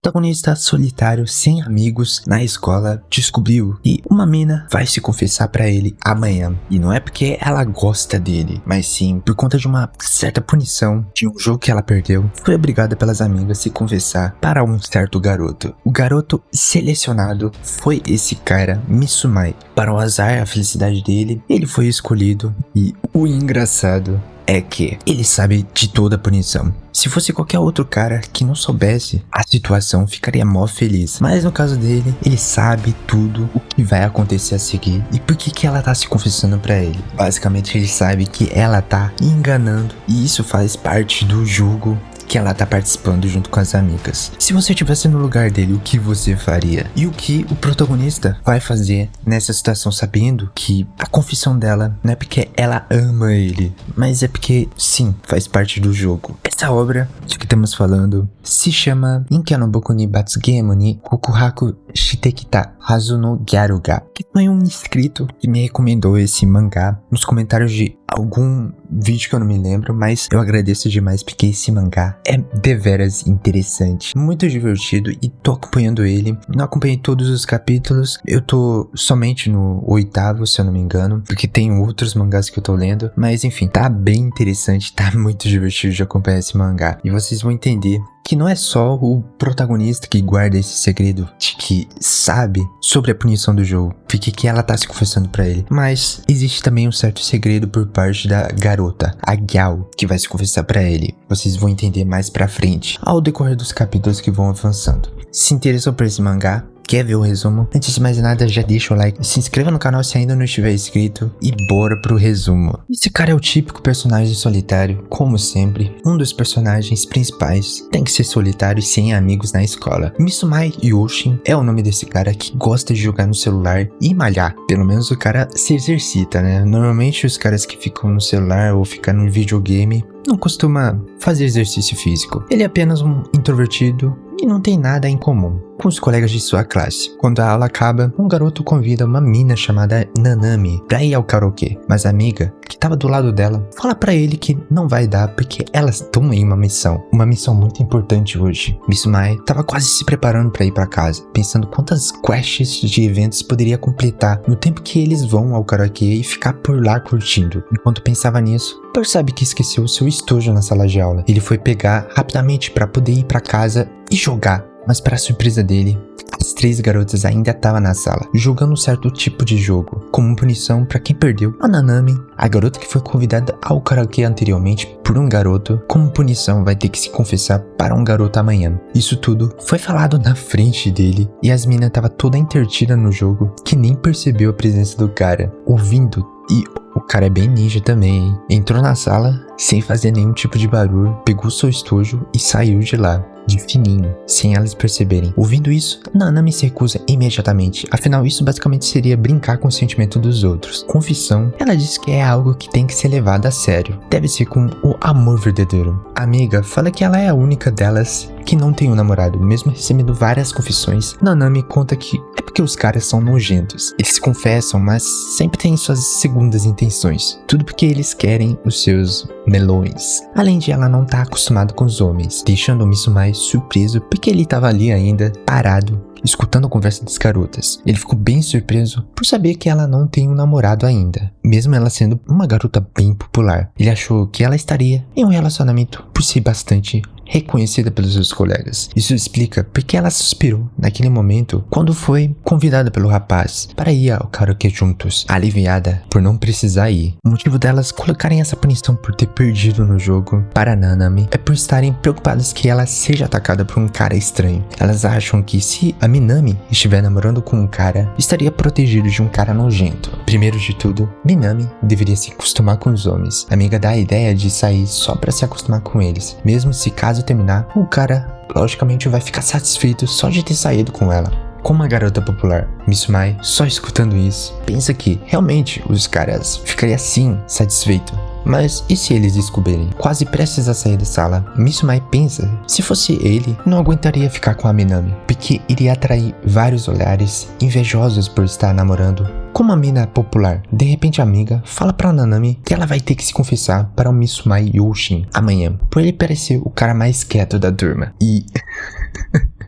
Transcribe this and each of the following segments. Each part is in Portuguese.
Protagonista solitário, sem amigos, na escola, descobriu que uma mina vai se confessar pra ele amanhã. E não é porque ela gosta dele, mas sim por conta de uma certa punição de um jogo que ela perdeu. Foi obrigada pelas amigas a se confessar para um certo garoto. O garoto selecionado foi esse cara, Mitsumai. Para o azar e a felicidade dele, ele foi escolhido. E o engraçado é que ele sabe de toda a punição. Se fosse qualquer outro cara que não soubesse, a situação ficaria mó feliz. Mas no caso dele, ele sabe tudo o que vai acontecer a seguir e por que ela tá se confessando pra ele. Basicamente, ele sabe que ela tá enganando e isso faz parte do jogo que ela tá participando junto com as amigas. Se você estivesse no lugar dele, o que você faria? E o que o protagonista vai fazer nessa situação, sabendo que a confissão dela não é porque ela ama ele, mas é porque, sim, faz parte do jogo. Essa obra de que estamos falando se chama Inkanoboku ni Batsugemo ni Kokuhaku Shitekita Hazu no Gyaruga, que foi um inscrito que me recomendou esse mangá nos comentários de algum vídeo que eu não me lembro, mas eu agradeço demais porque esse mangá é deveras interessante, muito divertido e tô acompanhando ele. Não acompanhei todos os capítulos, eu tô somente no 8º, se eu não me engano, porque tem outros mangás que eu tô lendo, mas enfim, tá bem interessante, tá muito divertido de acompanhar esse mangá. E vocês vão entender que não é só o protagonista que guarda esse segredo, de que sabe sobre a punição do jogo, porque que ela tá se confessando pra ele, mas existe também um certo segredo por parte da garota, a Gyal, que vai se confessar pra ele. Vocês vão entender mais pra frente, ao decorrer dos capítulos que vão avançando. Se interessam por esse mangá, quer ver o resumo? Antes de mais nada, já deixa o like, se inscreva no canal se ainda não estiver inscrito e bora pro resumo. Esse cara é o típico personagem solitário, como sempre. Um dos personagens principais tem que ser solitário e sem amigos na escola. Mitsumai Yoshin é o nome desse cara que gosta de jogar no celular e malhar. Pelo menos o cara se exercita, né? Normalmente os caras que ficam no celular ou ficam no videogame não costuma fazer exercício físico. Ele é apenas um introvertido e não tem nada em comum com os colegas de sua classe. Quando a aula acaba, um garoto convida uma mina chamada Nanami pra ir ao karaokê, mas a amiga, que tava do lado dela, fala pra ele que não vai dar porque elas estão em uma missão muito importante hoje. Mitsumai tava quase se preparando pra ir pra casa, pensando quantas quests de eventos poderia completar no tempo que eles vão ao karaokê e ficar por lá curtindo. Enquanto pensava nisso, percebe que esqueceu seu estojo na sala de aula. Ele foi pegar rapidamente pra poder ir pra casa e jogar. Mas para surpresa dele, as 3 garotas ainda estavam na sala, jogando um certo tipo de jogo. Como punição para quem perdeu, a Nanami, a garota que foi convidada ao karaokê anteriormente por um garoto, como punição vai ter que se confessar para um garoto amanhã. Isso tudo foi falado na frente dele e as minas estavam toda entretida no jogo que nem percebeu a presença do cara, ouvindo. E o cara é bem ninja também, hein? Entrou na sala sem fazer nenhum tipo de barulho, pegou seu estojo e saiu de lá, de fininho, sem elas perceberem. Ouvindo isso, Nanami se recusa imediatamente, afinal isso basicamente seria brincar com o sentimento dos outros. Confissão, ela diz que é algo que tem que ser levado a sério, deve ser com o amor verdadeiro. A amiga fala que ela é a única delas que não tem um namorado, mesmo recebendo várias confissões. Nanami conta que é porque os caras são nojentos. Eles se confessam, mas sempre têm suas segundas intenções. Tudo porque eles querem os seus melões. Além de ela não estar acostumada com os homens, deixando o Mitsumai surpreso porque ele estava ali ainda, parado, escutando a conversa das garotas. Ele ficou bem surpreso por saber que ela não tem um namorado ainda, mesmo ela sendo uma garota bem popular. Ele achou que ela estaria em um relacionamento por ser bastante reconhecida pelos seus colegas. Isso explica porque ela suspirou naquele momento quando foi convidada pelo rapaz para ir ao karaokê juntos, aliviada por não precisar ir. O motivo delas colocarem essa punição por ter perdido no jogo para Nanami é por estarem preocupadas que ela seja atacada por um cara estranho. Elas acham que se a Minami estiver namorando com um cara, estaria protegido de um cara nojento. Primeiro de tudo, Minami deveria se acostumar com os homens. A amiga dá a ideia de sair só para se acostumar com eles, mesmo se caso terminar, o cara logicamente vai ficar satisfeito só de ter saído com ela. Como uma garota popular, Mitsumai, só escutando isso, pensa que realmente os caras ficariam assim satisfeitos. Mas e se eles descobrirem? Quase prestes a sair da sala, Mitsumai pensa, se fosse ele, não aguentaria ficar com a Minami, porque iria atrair vários olhares invejosos por estar namorando como a mina é popular. De repente a amiga fala pra Nanami que ela vai ter que se confessar para o Mitsumai Yoshin amanhã, por ele parecer o cara mais quieto da turma. E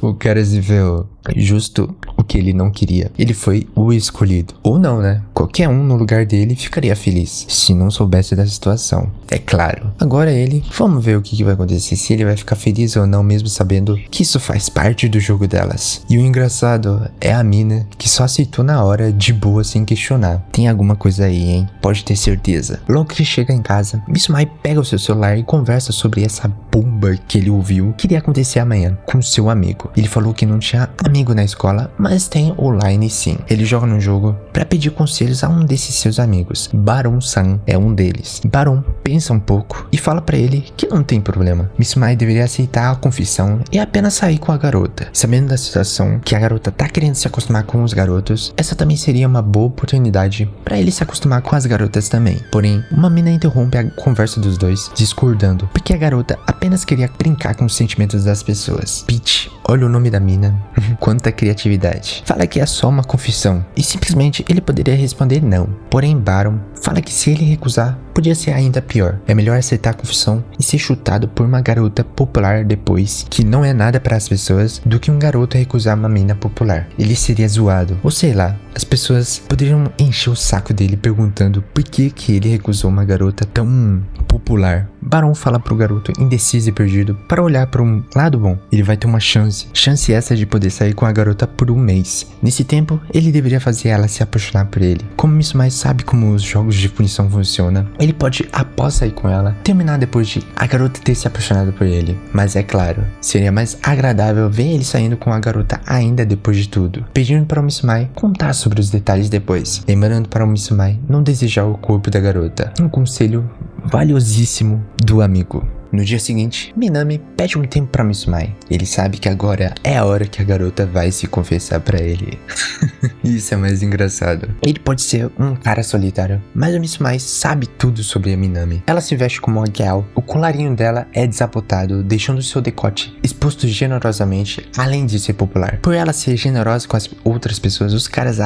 o cara se viu justo o que ele não queria. Ele foi o escolhido. Ou não, né? Qualquer um no lugar dele ficaria feliz, se não soubesse da situação. É claro. Agora vamos ver o que vai acontecer, se ele vai ficar feliz ou não, mesmo sabendo que isso faz parte do jogo delas. E o engraçado é a mina, que só aceitou na hora, de boa, sem questionar. Tem alguma coisa aí, hein? Pode ter certeza. Logo que chega em casa, Mitsumai pega o seu celular e conversa sobre essa bomba que ele ouviu que iria acontecer amanhã com seu amigo. Ele falou que não tinha amigo na escola, mas tem online sim. Ele joga no jogo pra pedir conselhos a um desses seus amigos. Baron-san é um deles. Baron pensa um pouco e fala pra ele que não tem problema. Mitsumai deveria aceitar a confissão e apenas sair com a garota. Sabendo da situação, que a garota tá querendo se acostumar com os garotos, essa também seria uma boa oportunidade pra ele se acostumar com as garotas também. Porém, uma mina interrompe a conversa dos dois, discordando, porque a garota apenas queria brincar com os sentimentos das pessoas. Peach, olha o nome da mina. Quanta criatividade. Fala que é só uma confissão e simplesmente ele poderia responder não. Porém, Baron fala que se ele recusar, podia ser ainda pior. É melhor aceitar a confissão e ser chutado por uma garota popular depois, que não é nada para as pessoas, do que um garoto recusar uma mina popular. Ele seria zoado, ou sei lá, as pessoas poderiam encher o saco dele perguntando por que ele recusou uma garota tão popular. Baron fala pro garoto indeciso e perdido para olhar para um lado bom. Ele vai ter uma chance essa de poder sair com a garota por um mês. Nesse tempo, ele deveria fazer ela se apaixonar por ele. Como Mitsumai sabe como os jogos de punição funcionam, ele pode, após sair com ela, terminar depois de a garota ter se apaixonado por ele. Mas é claro, seria mais agradável ver ele saindo com a garota ainda depois de tudo, pedindo para o Mitsumai contar sobre os detalhes depois, lembrando para o Mitsumai não desejar o corpo da garota. Um conselho valiosíssimo do amigo. No dia seguinte, Minami pede um tempo pra Mitsumai. Ele sabe que agora é a hora que a garota vai se confessar pra ele. Isso é mais engraçado. Ele pode ser um cara solitário, mas a Mitsumai sabe tudo sobre a Minami. Ela se veste como uma gal, o colarinho dela é desabotado, deixando seu decote exposto generosamente, além de ser popular. Por ela ser generosa com as outras pessoas, os caras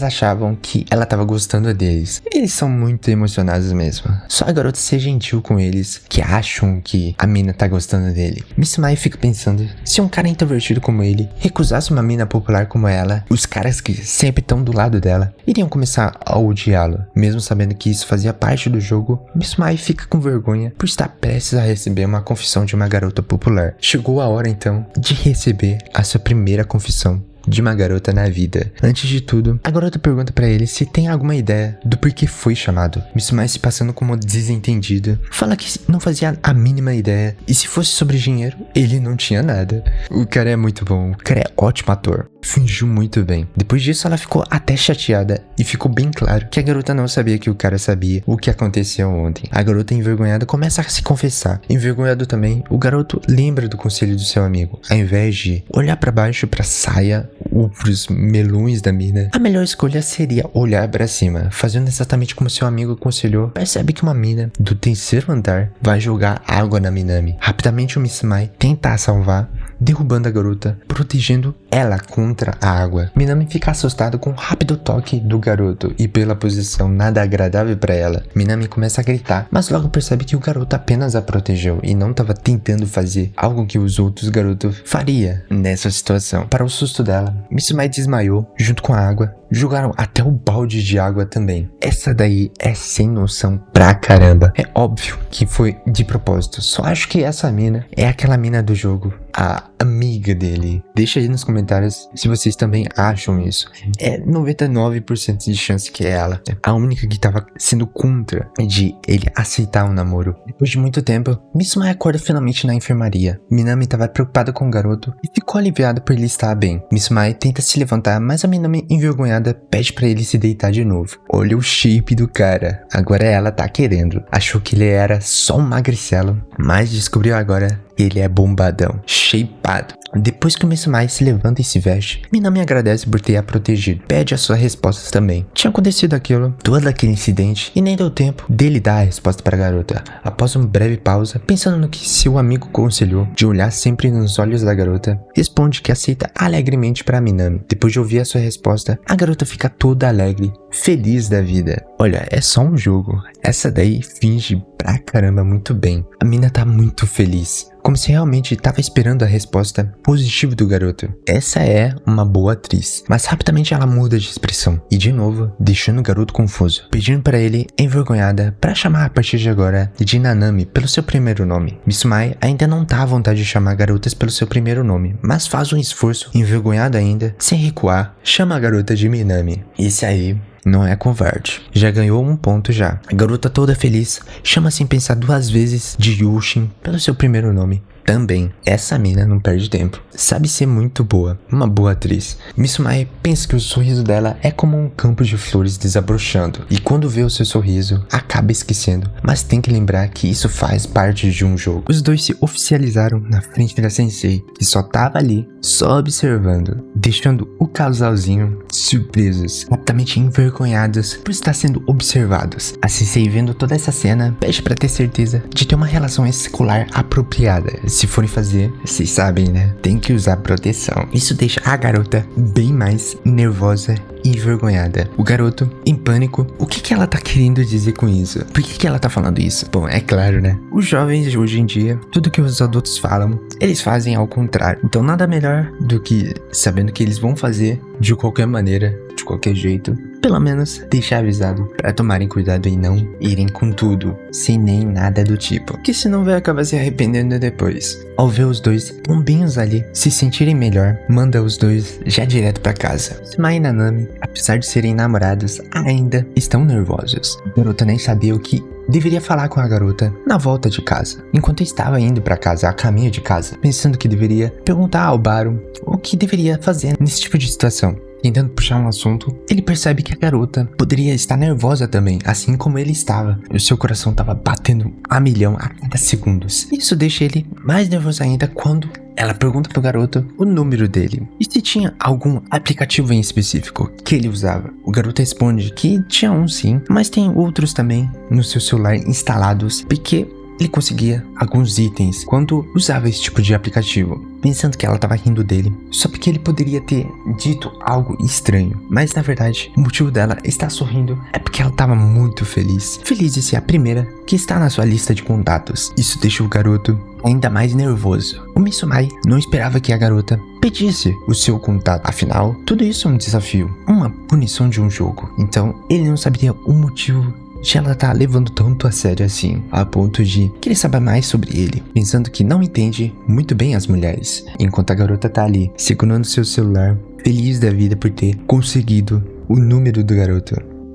achavam que ela tava gostando deles. Eles são muito emocionados mesmo. Só a garota ser gentil com eles, que acham que a mina tá gostando dele. Mitsumai fica pensando, se um cara introvertido como ele recusasse uma mina popular como ela, os caras que sempre estão do lado dela iriam começar a odiá-lo. Mesmo sabendo que isso fazia parte do jogo, Mitsumai fica com vergonha por estar prestes a receber uma confissão de uma garota popular. Chegou a hora então de receber a sua primeira confissão de uma garota na vida. Antes de tudo, a garota pergunta pra ele se tem alguma ideia do porquê foi chamado. Mitsumai, se passando como desentendido, fala que não fazia a mínima ideia, e se fosse sobre dinheiro, ele não tinha nada. O cara é muito bom, o cara é ótimo ator. Fingiu muito bem. Depois disso, ela ficou até chateada e ficou bem claro que a garota não sabia que o cara sabia o que aconteceu ontem. A garota, envergonhada, começa a se confessar. Envergonhado também, o garoto lembra do conselho do seu amigo. Ao invés de olhar pra baixo, pra saia ou pros melões da mina, a melhor escolha seria olhar pra cima. Fazendo exatamente como seu amigo aconselhou, percebe que uma mina do terceiro andar vai jogar água na Minami. Rapidamente o Mitsumai tenta a salvar, derrubando a garota, protegendo ela contra a água. Minami fica assustada com o rápido toque do garoto e pela posição nada agradável para ela. Minami começa a gritar, mas logo percebe que o garoto apenas a protegeu e não estava tentando fazer algo que os outros garotos faria nessa situação. Para o susto dela, Mitsumai desmaiou junto com a água. Jogaram até o balde de água também. Essa daí é sem noção pra caramba. É óbvio que foi de propósito. Só acho que essa mina é aquela mina do jogo, a amiga dele. Deixa aí nos comentários se vocês também acham isso. É 99% de chance que é ela. A única que tava sendo contra de ele aceitar um namoro. Depois de muito tempo, Mitsumai acorda finalmente na enfermaria. Minami tava preocupada com o garoto e ficou aliviada por ele estar bem. Mitsumai tenta se levantar, mas a Minami, envergonhada, pede pra ele se deitar de novo. Olha o shape do cara. Agora ela tá querendo. Achou que ele era só um magricelo, mas descobriu agora que ele é bombadão, shapeado. Depois que o Mitsumai se levanta e se veste, Minami agradece por ter a protegido. Pede as suas respostas também. Tinha acontecido aquilo, todo aquele incidente, e nem deu tempo dele dar a resposta para a garota. Após uma breve pausa, pensando no que seu amigo aconselhou de olhar sempre nos olhos da garota, responde que aceita alegremente para Minami. Depois de ouvir a sua resposta, a garota fica toda alegre, feliz da vida. Olha, é só um jogo. Essa daí finge pra caramba muito bem. A mina tá muito feliz, como se realmente tava esperando a resposta positiva do garoto. Essa é uma boa atriz. Mas rapidamente ela muda de expressão e de novo deixando o garoto confuso, pedindo para ele, envergonhada, para chamar a partir de agora de Nanami pelo seu primeiro nome. Mitsumai ainda não tá à vontade de chamar garotas pelo seu primeiro nome, mas faz um esforço, envergonhada ainda, sem recuar, chama a garota de Minami. Esse aí não é covarde. Já ganhou um ponto já. A garota toda feliz chama sem pensar duas vezes de Yushin pelo seu primeiro nome. Também, essa mina não perde tempo. Sabe ser muito boa, uma boa atriz. Mitsumai pensa que o sorriso dela é como um campo de flores desabrochando. E quando vê o seu sorriso, acaba esquecendo. Mas tem que lembrar que isso faz parte de um jogo. Os dois se oficializaram na frente da sensei, que só tava ali, só observando, deixando o casalzinho surpresos, rapidamente envergonhados por estar sendo observados. A sensei, vendo toda essa cena, pede pra ter certeza de ter uma relação escolar apropriada. Se forem fazer, vocês sabem, né? Tem que usar proteção. Isso deixa a garota bem mais nervosa e envergonhada. O garoto, em pânico, o que ela tá querendo dizer com isso? Por que ela tá falando isso? Bom, é claro, né? Os jovens de hoje em dia, tudo que os adultos falam, eles fazem ao contrário. Então nada melhor do que, sabendo que eles vão fazer de qualquer maneira, de qualquer jeito, pelo menos deixar avisado pra tomarem cuidado e não irem com tudo, sem nem nada do tipo, que senão vai acabar se arrependendo depois. Ao ver os dois bombinhos ali se sentirem melhor, manda os dois já direto pra casa. Mitsumai e Nanami, apesar de serem namorados, ainda estão nervosos. A garota nem sabia o que deveria falar com a garota na volta de casa. Enquanto estava indo pra casa, a caminho de casa, pensando que deveria perguntar ao Baron o que deveria fazer nesse tipo de situação. Tentando puxar um assunto, ele percebe que a garota poderia estar nervosa também, assim como ele estava. O seu coração estava batendo a milhão a cada segundos. Isso deixa ele mais nervoso ainda quando ela pergunta pro garoto o número dele e se tinha algum aplicativo em específico que ele usava. O garoto responde que tinha um sim, mas tem outros também no seu celular instalados, porque ele conseguia alguns itens quando usava esse tipo de aplicativo, pensando que ela estava rindo dele, só porque ele poderia ter dito algo estranho. Mas na verdade, o motivo dela estar sorrindo é porque ela estava muito feliz. Feliz de ser a primeira que está na sua lista de contatos. Isso deixa o garoto ainda mais nervoso. O Mitsumai não esperava que a garota pedisse o seu contato. Afinal, tudo isso é um desafio, uma punição de um jogo. Então, ele não sabia o motivo de ela tá levando tanto a sério assim, a ponto de querer saber mais sobre ele, pensando que não entende muito bem as mulheres, enquanto a garota tá ali, segurando seu celular, feliz da vida por ter conseguido o número do garoto.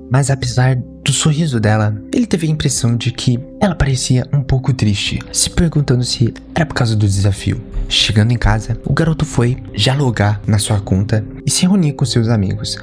Mas apesar do sorriso dela, ele teve a impressão de que ela parecia um pouco triste, se perguntando se era por causa do desafio. Chegando em casa, o garoto foi já logar na sua conta e se reunir com seus amigos,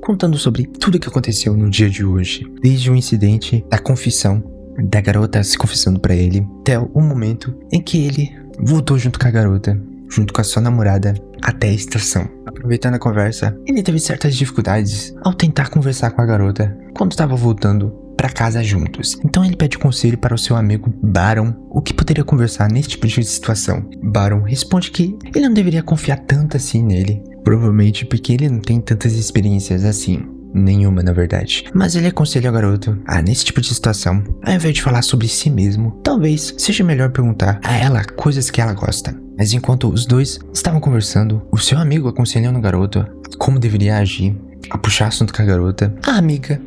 contando sobre tudo o que aconteceu no dia de hoje, desde o incidente da confissão, da garota se confessando pra ele, até o momento em que ele voltou junto com a garota, junto com a sua namorada, até a estação. Aproveitando a conversa, ele teve certas dificuldades ao tentar conversar com a garota quando estava voltando pra casa juntos. Então ele pede conselho para o seu amigo Baron o que poderia conversar nesse tipo de situação. Baron responde que ele não deveria confiar tanto assim nele, provavelmente porque ele não tem tantas experiências assim. Nenhuma, na verdade. Mas ele aconselha o garoto a, nesse tipo de situação, ao invés de falar sobre si mesmo, talvez seja melhor perguntar a ela coisas que ela gosta. Mas enquanto os dois estavam conversando, o seu amigo aconselhando o garoto como deveria agir, a puxar assunto com a garota, a amiga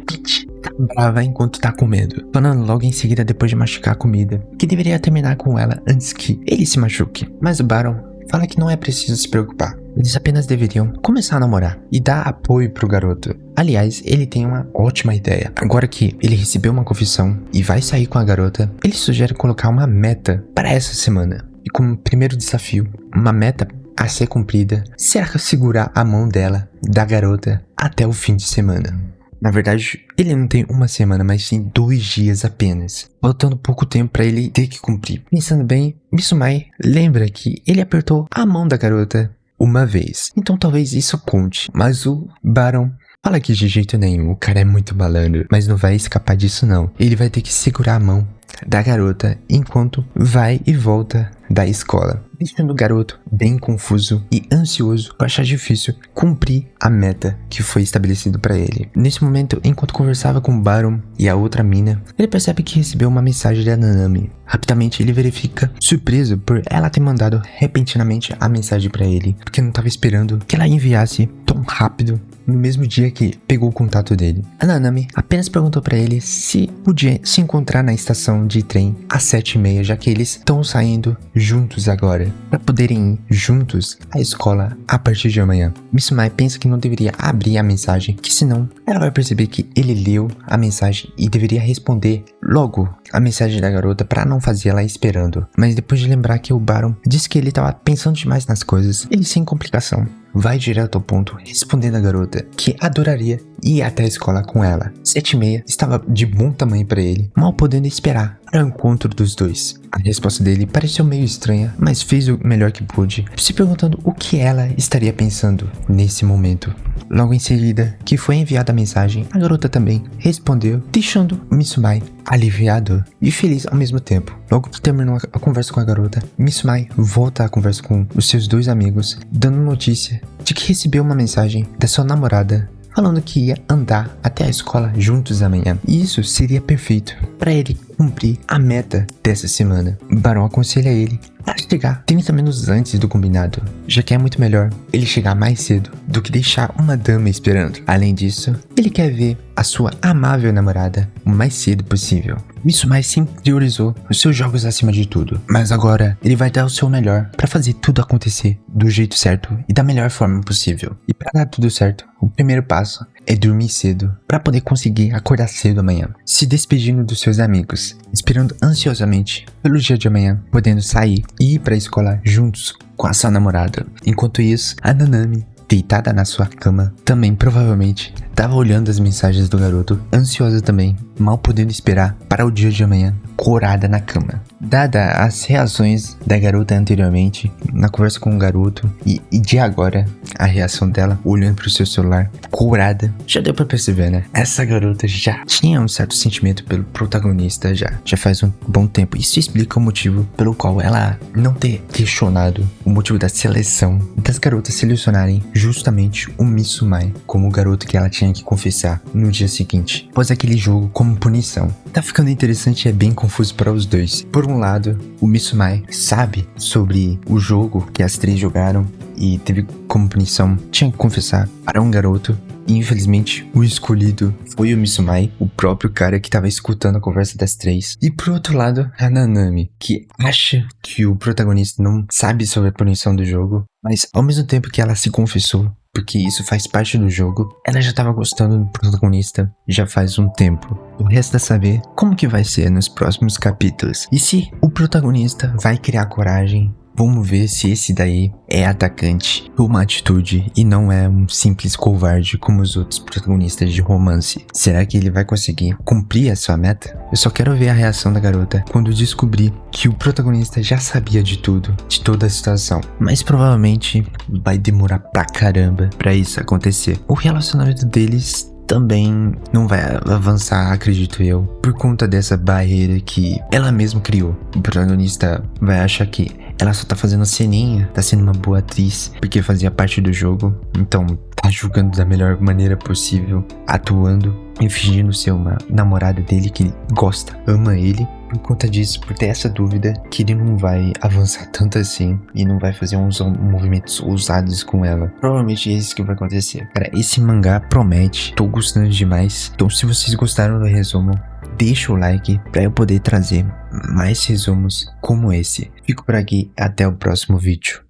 tá brava enquanto tá comendo, falando logo em seguida, depois de mastigar a comida, que deveria terminar com ela antes que ele se machuque. Mas o Baron fala que não é preciso se preocupar. Eles apenas deveriam começar a namorar e dar apoio pro garoto. Aliás, ele tem uma ótima ideia. Agora que ele recebeu uma confissão e vai sair com a garota, ele sugere colocar uma meta para essa semana. E como primeiro desafio, uma meta a ser cumprida será segurar a mão dela, da garota, até o fim de semana. Na verdade, ele não tem uma semana, mas sim 2 dias apenas. Faltando pouco tempo pra ele ter que cumprir. Pensando bem, Mitsumai lembra que ele apertou a mão da garota uma vez. Então talvez isso conte. Mas o Baron fala que de jeito nenhum, o cara é muito malandro. Mas não vai escapar disso não. Ele vai ter que segurar a mão da garota enquanto vai e volta da escola, deixando o garoto bem confuso e ansioso por achar difícil cumprir a meta que foi estabelecido para ele. Nesse momento, enquanto conversava com o Baron e a outra mina, ele percebe que recebeu uma mensagem da Nanami. Rapidamente ele verifica, surpreso por ela ter mandado repentinamente a mensagem para ele, porque não estava esperando que ela enviasse tão rápido no mesmo dia que pegou o contato dele. A Nanami apenas perguntou para ele se podia se encontrar na estação de trem às 7h30, já que eles estão saindo juntos agora, para poderem ir juntos à escola a partir de amanhã. Mitsumai pensa que não deveria abrir a mensagem, que senão ela vai perceber que ele leu a mensagem e deveria responder logo a mensagem da garota para não fazer ela esperando. Mas depois de lembrar que o Baron disse que ele estava pensando demais nas coisas, ele sem complicação vai direto ao ponto, respondendo a garota que adoraria ir até a escola com ela. 7h30 estava de bom tamanho para ele, mal podendo esperar para o encontro dos dois. A resposta dele pareceu meio estranha, mas fez o melhor que pôde, se perguntando o que ela estaria pensando nesse momento. Logo em seguida, que foi enviada a mensagem, a garota também respondeu, deixando Mitsumai aliviado e feliz ao mesmo tempo. Logo que terminou a conversa com a garota, Mitsumai volta a conversa com os seus 2 amigos, dando notícia de que recebeu uma mensagem da sua namorada falando que ia andar até a escola juntos amanhã. E isso seria perfeito para ele cumprir a meta dessa semana. Baron aconselha ele a chegar 30 minutos antes do combinado, já que é muito melhor ele chegar mais cedo do que deixar uma dama esperando. Além disso, ele quer ver a sua amável namorada o mais cedo possível. Mitsumai sempre priorizou os seus jogos acima de tudo, mas agora ele vai dar o seu melhor para fazer tudo acontecer do jeito certo e da melhor forma possível. E para dar tudo certo, o primeiro passo é dormir cedo para poder conseguir acordar cedo amanhã, se despedindo dos seus amigos, esperando ansiosamente pelo dia de amanhã, podendo sair e ir para a escola juntos com a sua namorada. Enquanto isso, a Nanami, deitada na sua cama, também provavelmente estava olhando as mensagens do garoto, ansiosa também, mal podendo esperar para o dia de amanhã, corada na cama. Dada as reações da garota anteriormente, na conversa com o garoto, e de agora, a reação dela, olhando para o seu celular, corada, já deu para perceber, né? Essa garota já tinha um certo sentimento pelo protagonista já faz um bom tempo. Isso explica o motivo pelo qual ela não ter questionado o motivo da seleção, das garotas selecionarem justamente o Mitsumai como o garoto que ela tinha que confessar no dia seguinte, após aquele jogo como punição. Tá ficando interessante e é bem confuso para os dois. Por um lado, o Mitsumai sabe sobre o jogo que as 3 jogaram e teve como punição, tinha que confessar para um garoto. E infelizmente, o escolhido foi o Mitsumai, o próprio cara que estava escutando a conversa das 3. E por outro lado, a Nanami, que acha que o protagonista não sabe sobre a punição do jogo, mas ao mesmo tempo que ela se confessou, porque isso faz parte do jogo, ela já estava gostando do protagonista já faz um tempo. O resto é saber como que vai ser nos próximos capítulos. E se o protagonista vai criar coragem. Vamos ver se esse daí é atacante, uma atitude e não é um simples covarde como os outros protagonistas de romance. Será que ele vai conseguir cumprir a sua meta? Eu só quero ver a reação da garota quando descobrir que o protagonista já sabia de tudo, de toda a situação. Mas provavelmente vai demorar pra caramba pra isso acontecer. O relacionamento deles também não vai avançar, acredito eu, por conta dessa barreira que ela mesma criou. O protagonista vai achar que ela só tá fazendo ceninha, tá sendo uma boa atriz, porque fazia parte do jogo, então tá julgando da melhor maneira possível, atuando e fingindo ser uma namorada dele que gosta, ama ele. Por conta disso, por ter essa dúvida, que ele não vai avançar tanto assim e não vai fazer uns movimentos ousados com ela. Provavelmente é isso que vai acontecer. Cara, esse mangá promete, tô gostando demais. Então se vocês gostaram do resumo, deixa o like pra eu poder trazer mais resumos como esse. Fico por aqui, até o próximo vídeo.